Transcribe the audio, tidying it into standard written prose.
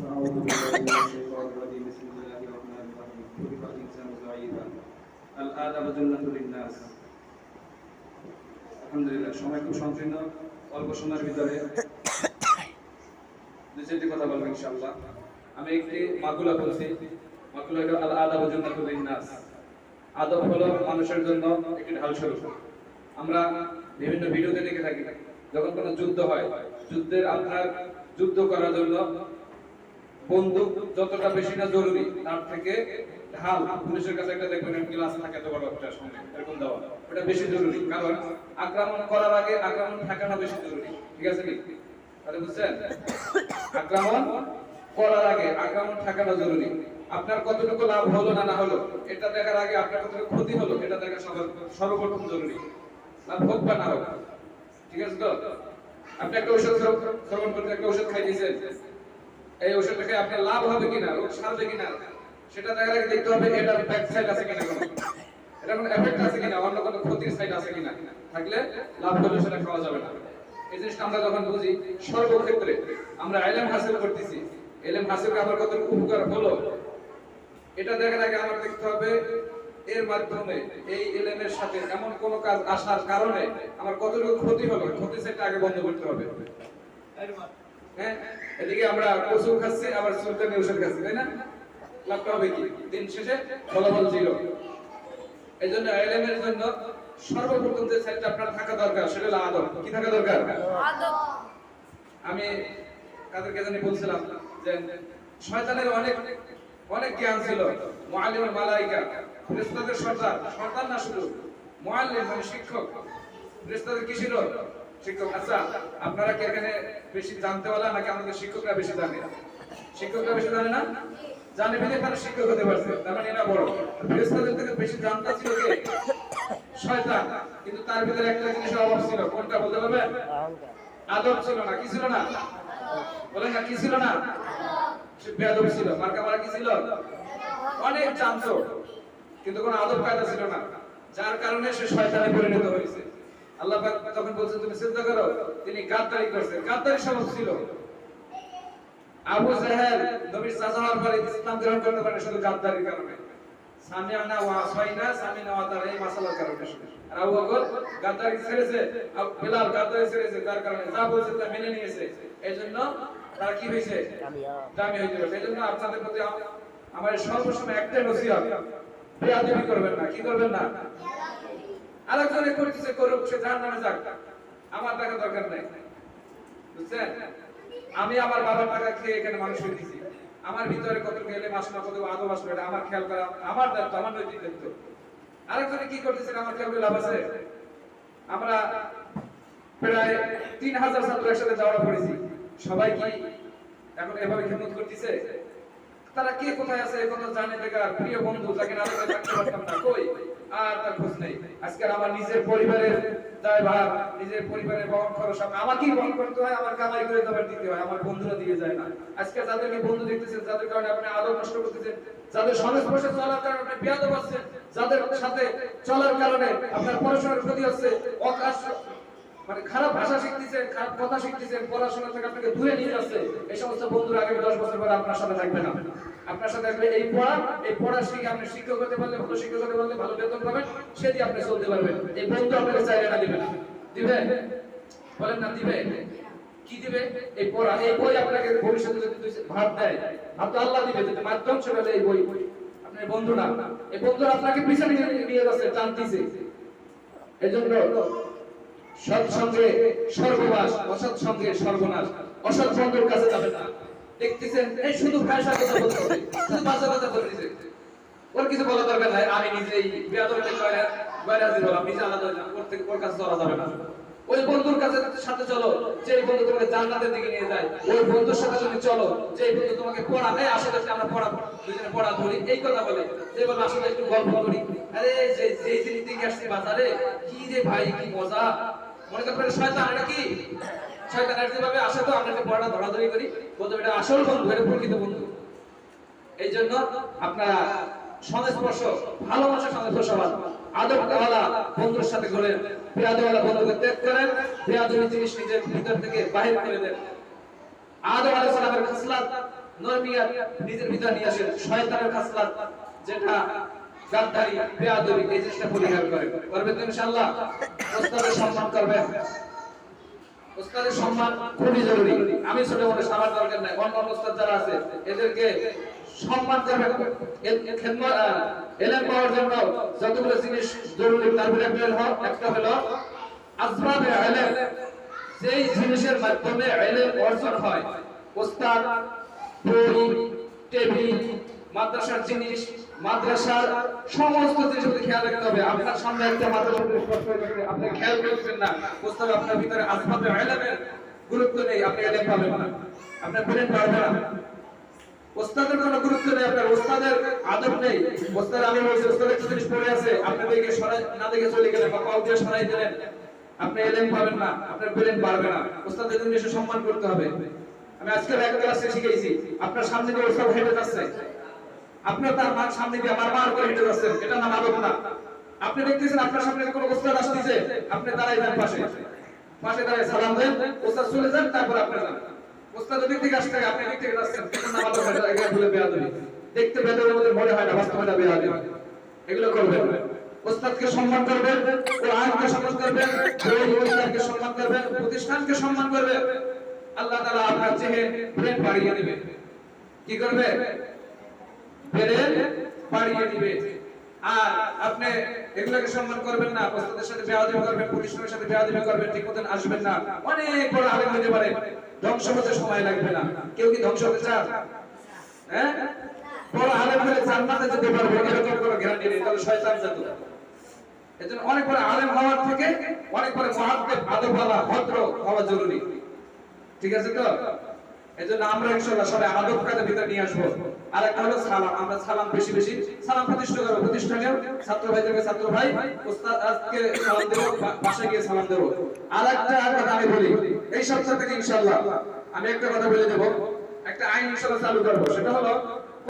أعوذ بالله من الشيطان الرجيم بسم الله الرحمن الرحيم خلق الإنسان ضعيفا الآدب جنة للناس আলহামদুলিল্লাহ সময় খুব সংকীর্ণ অল্প সময়ের ভিতরে দুই চারটি কথা বলবো ইনশাআল্লাহ। আমি একটি মাকুলা বলছি, মাকুলা হলো আল আদাবু জান্নাতুল লিন্নাস। আদব হলো মানুষের জন্য একটি ঢাল স্বরূপ। আমরা বিভিন্ন ভিডিওতে দেখে থাকি যখন কোনো যুদ্ধ হয়, যুদ্ধের আপনার যুদ্ধ করার জন্য বন্দুক যতটা বেশি না জরুরি তার থেকে ঢাল পুলিশের কাছে একটা দেখবেন গ্লাস থাকে এত বড় একটা সঙ্গে এরকম দেওয়া, ওটা বেশি জরুরি। কারণ আক্রমণ করার আগে আক্রমণ ঠেকানো বেশি জরুরি। ঠিক আছে কি? তাহলে বুঝছেন, আক্রমণ করার আগে আক্রমণ ঠেকানো জরুরি। আপনার কতটুকু লাভ হলো না হলো এটা দেখার আগে আপনার কতটুকু ক্ষতি হলো এটা দেখা সর্বপ্রথম জরুরি, লাভ হোক বা না হোক। ঠিক আছে তো? আপনি একটা ঔষধ সেবন করতে একটা ঔষধ খাইতেছেন, এই ওষুধটা খেয়ে আপনার লাভ হবে কিনা, রোগ সারবে কিনা সেটা দেখার আগে দেখতে হবে এটার ব্যাক সাইড আছে কিনা, কোনো এটা কোনো এফেক্ট আছে কিনা, অন্য কোনো ক্ষতির সাইড আছে কিনা। থাকলে লাভ হলে সেটা খাওয়া যাবে না। এই জিনিসটা আমরা যখন বুঝি সর্বক্ষেত্রে আমরা ইলম হাসিল করতেছি, ইলম হাসিল আমার কত উপকার হলো এটা দেখার আগে আমার দেখতে হবে এর মাধ্যমে এই ইলমের সাথে এমন কোন কাজ আসার কারণে আমার কতটুকু ক্ষতি হলো, ক্ষতি সেটা আগে বন্ধ করতে হবে। হ্যাঁ, এদিকে আমরা কচু খাচ্ছি আবার সুলতানি ওষুধ খাচ্ছি, তাই না? লাভটা হবে কি? দিন শেষে ফলাফল জিরো। এই জন্য ইলমের জন্য সর্বপ্রথম যে সাইডটা আপনার থাকা দরকার সেটা হলো আদব। কি থাকা দরকার? আদব। আমি কাদেরকে জানি বলছিলাম যে শয়তানের অনেক অনেক জ্ঞান ছিল। মুআল্লিমুল মালায়েকা, ফেরেশতাদের সর্দার, সর্দার না শুধু মুআল্লিম মানে শিক্ষক। ফেরেশতাদের কি ছিল? শিক্ষক। আচ্ছা, আপনারা কি এখানে বেশি জানতে বলা নাকি আমাদের শিক্ষকরা বেশি জানে? শিক্ষকরা বেশি জানে না? জানে বলে তারা শিক্ষক হতে পারছে, তার মানে এরা বড়। ফেরেশতাদের থেকে বেশি জানতা ছিল কে? শয়তান। কিন্তু তার ভিতরে একটা জিনিসের অভাব ছিল, কোনটা বলতে পারবেন? আদব ছিল না। কি ছিল না? বলেন না, কি ছিল না? সে বেয়াদব ছিল। মার্কা মারা কি ছিল? অনেক জানতো কিন্তু কোনো আদব কায়দা ছিল না, যার কারণে সে শয়তানে পরিণত হয়েছে। আল্লাহ পাক যখন বলছেন তুমি সিজদা করো, তিনি গাদ্দারি করছেন। গাদ্দারি স্বভাব ছিল। আবু জাহেল নবীর চাচা হওয়ার পরে ইসলাম গ্রহণ করতে পারে শুধু গাদ্দারির কারণে। সামিআনা ওয়া আসাইনা, সামিনা ওয়া তারা, এই মাসালার কারণে। আর আবু বকর গাদ্দারি ছেড়েছে, বিলাল গাদ্দারি ছেড়েছে, যার কারণে যা বলছে তা মেনে নিয়েছে। এইজন্য তারা কি হয়েছে? দামি হয়ে যাবে। এইজন্য আপনাদের প্রতি আমার সর্বসময় একটাই নসিহত, বেয়াদবি করবেন না। কি করবেন না? আরেকজনে করতেছে করুক, সে জাহান্নামে যাক, আমার টাকা দরকার নাই। বুঝছেন? আমি আমার বাবার টাকা খেয়ে এখানে মানুষ হইতেছি, আমার ভিতরে কত গেলে মাসনা কত আদব আসবে এটা আমার খেয়াল করা আমার দায়িত্ব, আমার নৈতিক দায়িত্ব। আরেকজনে কি করতেছে আমার খেয়াল করে লাভ আছে? আমরা প্রায় 3000 ছাত্র একসাথে যাওয়া পড়েছি, সবাই কি এখন এভাবে খেদমত করতেছে? তারা কে কোথায় আছে এখন জানে বেকার। প্রিয় বন্ধু যাকে না থাকতে পারতাম না, কই আর তার খোঁজ নেই। আজকে আমার নিজের পরিবারের দায়ভার, নিজের পরিবারের বহন খরচ আমাকেই বহন করতে হয়, আমার কামাই করে দেবার দিতে হয়, আমার বন্ধুরা দিয়ে যায় না। আজকে যাদেরকে বন্ধু দেখতেছেন, যাদের কারণে আপনি আদব নষ্ট করতেছেন, যাদের সংস্পর্শে চলার কারণে আপনি বেয়াদব হচ্ছেন, যাদের সাথে চলার কারণে আপনার পড়াশোনার ক্ষতি হচ্ছে, মানে খারাপ ভাষা শিখতেছেন, খারাপ কথা শিখতেছেন, পড়াশোনা থেকে আপনাকে দূরে নিয়ে যাচ্ছে, এই সমস্ত বন্ধুরা আগামী 10 বছর পরে আপনার সাথে থাকবে না। আপনার সাথে থাকবে এই পড়া শিখে আপনি শিক্ষক হতে পারলে, ভালো শিক্ষক হতে পারলে, ভালো বেতন পাবেন, সেটি আপনি চলতে পারবেন। এই বন্ধু আপনাকে চাইলে না দিবে না। দিবে? বলেন না দিবে? কি দিবে? এই পড়া, এই বই আপনাকে ভবিষ্যতে যদি ভাত দেয়, ভাত তো আল্লাহ দিবে, যদি মাধ্যম সেটা এই বই, আপনার বন্ধু না। এই বন্ধু আপনাকে পিছনে নিয়ে যাচ্ছে, টানতেছে। এজন্য সৎ সঙ্গে সর্বনাশ, অসৎ সঙ্গে সর্বনাশ। অসৎ বন্ধুর কাছে যাবেন না। দেখতেছেন এই শুধু ভাষা কথা বলতেছে, শুধু ভাষা কথা বলতেছে, ওর কিছু বলা দরকার নাই। আমি নিজেই বেয়াদবিতে বাইরে হাজির হলাম, নিজে আলাদা হয়ে ওর কাছে চলা যাবে না। ওই বন্ধুর কাছে সাথে চলো যে বন্ধু তোমাকে জান্নাতের দিকে নিয়ে যায়। ওই বন্ধুর সাথে তুমি চলো যে বন্ধু তোমাকে পড়া দেয়, আসলে আমরা পড়া দুজনে পড়া ধরি, এই কথা বলে, যে বলে আসলে একটু গল্প করি, আরে যে জিনিস থেকে আসছে বাজারে, কি রে ভাই কি মজা, মনে করবেন শয়তান। এটা কি শয়তান? যেভাবে আসে তো আমরা পড়াটা ধরাধরি করি, বলতে এটা আসল বন্ধু, এটা প্রকৃত বন্ধু। এই জন্য আপনারা সংস্পর্শ, ভালোবাসার সংস্পর্শবান, আদবওয়ালা বন্ধুর সাথে ঘুরেন, বেয়াদবওয়ালা বন্ধুকে ত্যাগ করেন, বেয়াদবি জিনিস নিজের ভিতর থেকে বাহির করে দেন। আদম আলাইহিস সালামের খাসলাত নরমিয়াত নিজের ভিতরে নিয়ে আসেন, শয়তানের খাসলাত যেটা গাদ্দারি বেয়াদবি, এই জিনিসটা পরিহার করে করবেন তো ইনশাআল্লাহ। ওস্তাদের সম্মান করবেন, ওস্তাদের সম্মান খুবই জরুরি। আমি ছোট বড় সবার দরকার নাই, অন্য ওস্তাদ যারা আছে এদেরকে সম্মান করবেন। খেদমত এলেম পাওয়ার জন্য যতগুলো জিনিস জরুরি তার ভিতরে একটা হলো আসবাবে ইলম, যেই জিনিসের মাধ্যমে ইলম অর্জন হয়, ওস্তাদ, বই, টেবিল, মাদ্রাসার জিনিস, মাদ্রাসার সমস্ত জিনিস খেয়াল রাখতে হবে। আপনার সামনে একটা মাদ্রাসা আপনি খেয়াল করছেন না, ওস্তাদ আপনার ভিতরে আসবাবে ইলমের গুরুত্ব নেই, আপনি ইলম পাবেন না, আপনার ব্রেন বাড়বে না। ওস্তাদের কোনো গুরুত্ব নেই, আপনার ওস্তাদের আদব নেই। ওস্তাদ আমি বলছি ওস্তাদের কিছু জিনিস পড়ে আছে, আপনি দেখে সরাই না দেখে চলে গেলেন বা পাও দিয়ে সরাই দিলেন, আপনি ইলম পাবেন না, আপনার ব্রেন বাড়বে না। ওস্তাদের জিনিস সম্মান করতে হবে। আমি আজকে এক ক্লাসে শিখিয়েছি, আপনার সামনে দিয়ে ওস্তাদ হেঁটে যাচ্ছে, আপনার তার মার সামনে দিয়ে মার করে হেঁটে যাচ্ছেন, এটা নাম আদব না। আপনি দেখতেছেন আপনার সামনে কোনো ওস্তাদ আসতেছে, আপনি দাঁড়াই যান পাশে, পাশে দাঁড়ায় সালাম দেন, ওস্তাদ চলে যান, তারপর আপনি যান। ওস্তাদ ওদিক থেকে আসছে, আপনি এদিক থেকে যাচ্ছেন, এটা নাম আদব না, এটা ভুলে বেয়াদবি। দেখতে বেদবের মধ্যে মনে হয় না, বাস্তবে বেয়াদবি। এগুলো করবেন। ওস্তাদকে সম্মান করবেন, কোরআনকে সম্মান করবেন, ওস্তাদকে সম্মান করবেন, প্রতিষ্ঠানকে সম্মান করবেন। আল্লাহ তাআলা আপনার চেহারা ব্রেন বাড়িয়ে দিবেন। কি করবে? ব্রেন বাড়িয়ে দিবে। আর আপনি এগুলোকে সম্মান করবেন না, ওস্তাদের সাথে বেয়াদবি করবেন, প্রতিষ্ঠানের সাথে বেয়াদবি করবেন, ঠিক মতন আসবেন না, অনেক বড় আলেম হতে পারে, ধ্বংস হতে সময় লাগবে না। কেউ কি ধ্বংস হতে চান? হ্যাঁ, বড় আলেম হলে জান্নাতে যেতে পারবে এরকম কোনো গ্যারান্টি নেই, তাহলে শয়তান জাত। এজন্য অনেক বড় আলেম হওয়ার থেকে অনেক বড় মুহাদ্দিস, আদবওয়ালা, ভদ্র হওয়া জরুরি। ঠিক আছে তো? এজন্য আমরা ইনশাআল্লাহ সবাই আদব কায়দা ভিতরে নিয়ে আসবো। আর একটা হলো সালাম, আমরা সালাম বেশি বেশি সালাম প্রতিষ্ঠা করব। প্রতিষ্ঠানের ছাত্র ভাইদেরকে ছাত্র ভাই, ওস্তাদ আজকে সালাম দেব, বাসায় গিয়ে সালাম দেব। আর একটা কথা আমি বলি, এই সপ্তাহ থেকে ইনশাআল্লাহ আমি একটা কথা বলে দেব, একটা আইন ইনশাআল্লাহ চালু করব। সেটা হলো